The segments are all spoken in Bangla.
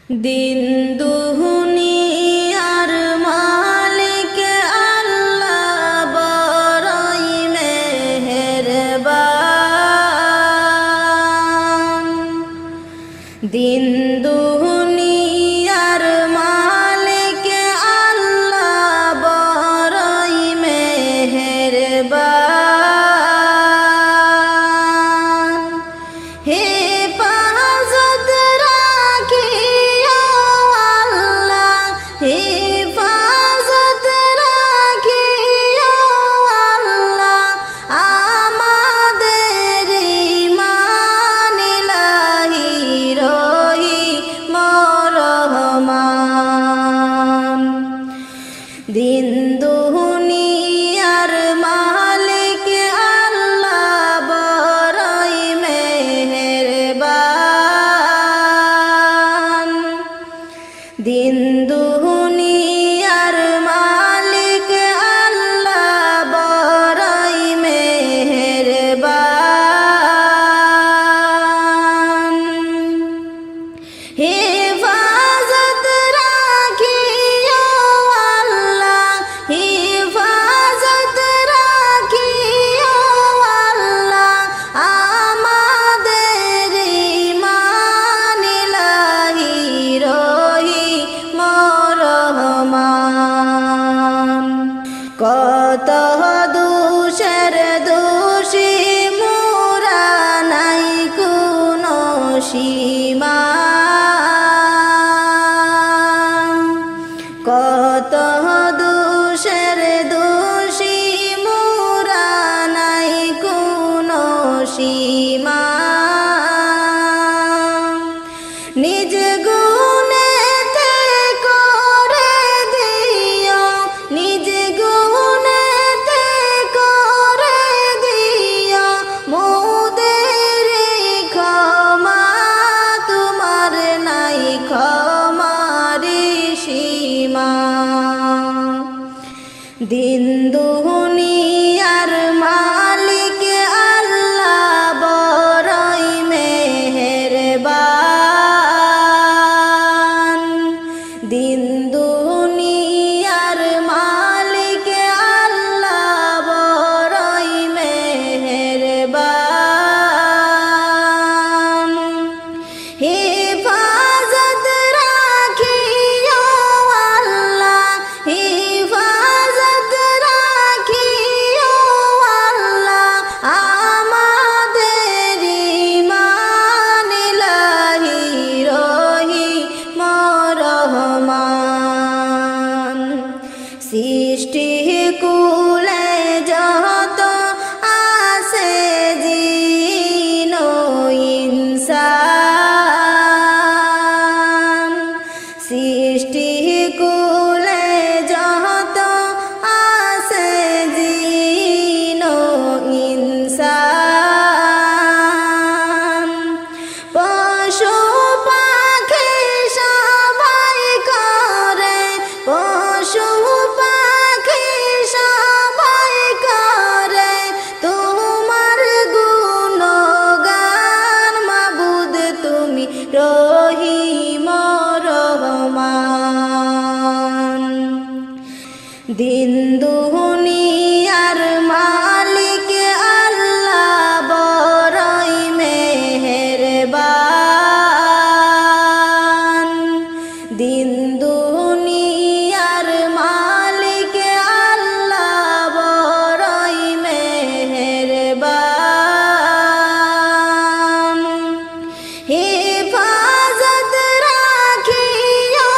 দিন দুনিয়ার মালিক আল্লাহ বড়ই মেহেরবান। দিন দুনিয়ার মালিক আল্লাহ বড়ই মেহেরবান। হেফাজত রাখিও আল্লাহ, হেফাজত রাখিও আল্লাহ আমাদের ঈমান ইলাহি রহিম রহমান। দিন দুনিয়ার মালিক আল্লাহ বড়ই মেহেরবান। দিন দুনিয়ার মালিক আল্লাহ বড়ই মেহেরবান। হেফাজত রাখিও আল্লাহ, হেফাজত রাখিও আল্লাহ আমাদের ঈমান ইলাহি রহিম রহমান। কত দোষের দোষী মোরা নাই কোনো সীমা, কত দোষের দোষী মোরা নাই কোনো সীমা। নিজ গুণেতে করে দিও, নিজ গুণেতে করে দিও মোদের ক্ষমা, তোমার নাই ক্ষমার সীমা। দিন দুনিয়ার মালিক আল্লাহ বড়ই মেহেরবান। দিন দুনিয়ার মালিক আল্লাহ বড়ই মেহেরবান। হেফাজত রাখিও আল্লাহ, হেফাজত রাখিও আল্লাহ আমাদের ঈমান ইলাহি রহিম রহমান। সৃষ্টি কুলে যত আছে জিন ও ইনসান, সৃষ্টি কুলে যত আছে জিন ও ইনসান। পশু পাখি সবাই করে, পশু পাখি সবাই করে তোমার গুণগান। মাবুদ তুমি রহিম রহমান। দিন দুনিয়ার মালিক আল্লাহ বড়ই মেহেরবান। দিন দুনিয়ার মালিক আল্লাহ বড়ই মেহেরবান। হেফাজত রাখিও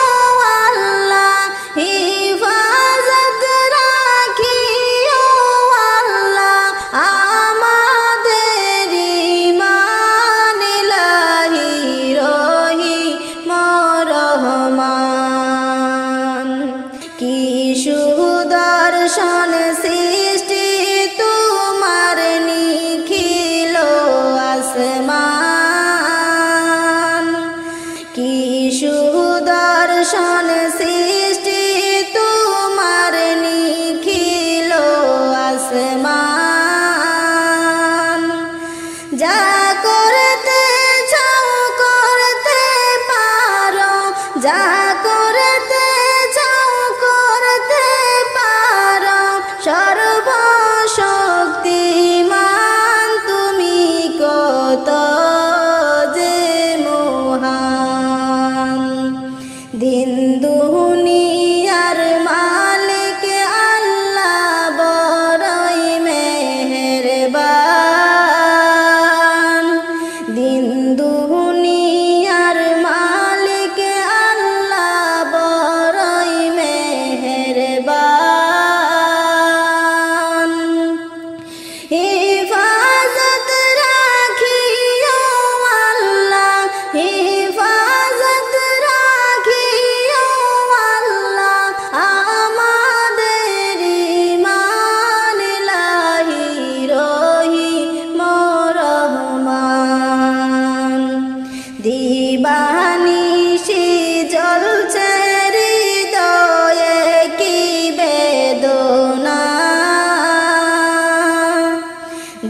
আল্লাহ, হেফাজত রাখিও আল্লাহ আমাদের ঈমান ইলাহি রহিম রহমান। কি সুদর্শন সৃষ্টি তোমার নিখিল আসমান, কি সুদর্শন সৃষ্টি তোমার নিখিল আসমান। যা করতে চাও করতে পারো, যা করতে চাও করতে পারো, সর্বশক্তিমান তুমি কত যে মহান। দিন দুনিয়ার মালিক আল্লাহ বড়ই মেহেরবান। দিন দুনিয়ার মালিক আল্লাহ বড়ই মেহেরবান। হিফাজত রাখিও আল্লাহ, হিফাজত রাখিও আল্লাহ, আমাদের ঈমান ইলাহি রহিম রহমান। দিবানিশি জ্বলছে হৃদয়ে কি বেদনা,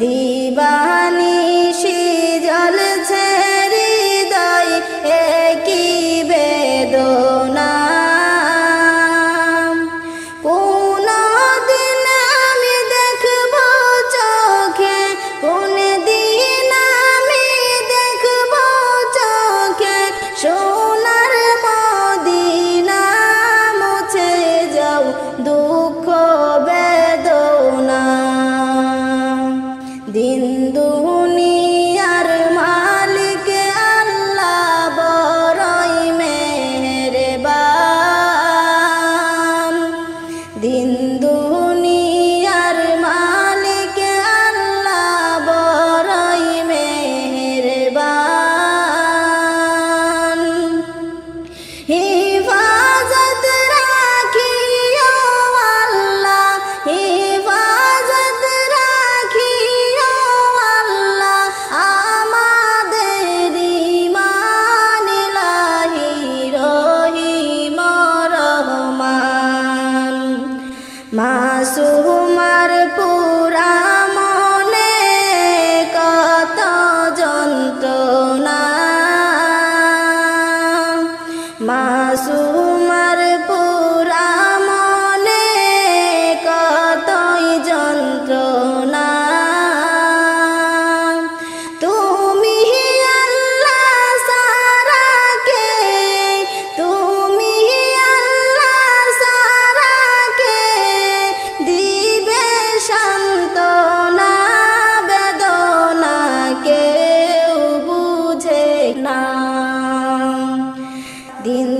দিবানিশি জ্বলছে হৃদয় কি বেদনা। কোন দিন আমি দেখব চোখে, কোন দিন আমি দেখব চোখে সোনার মদিনা, মুছে যাও দুঃখ বেদনা। দিন দুনিয়ার মালিক আল্লাহ বড়ই মেহেরবান। দিন দুনিয়ার মালিক আল্লাহ বড়ই মেহেরবান। হিফাজত রাখিও আল্লাহ, হিফাজত রাখিও আল্লাহ, আমাদের ঈমান ইলাহি রহিম রহমান। মাসুমার পুরা মনে কত যন্ত্রণা, মাসুমার পুরা মনে কতই যন্ত্রণা। তুমি আল্লাহ সারা কে, তুমি আল্লাহ সারা কে দিবে সান্ত্বনা, বেদনা কেউ বুঝে না। দিন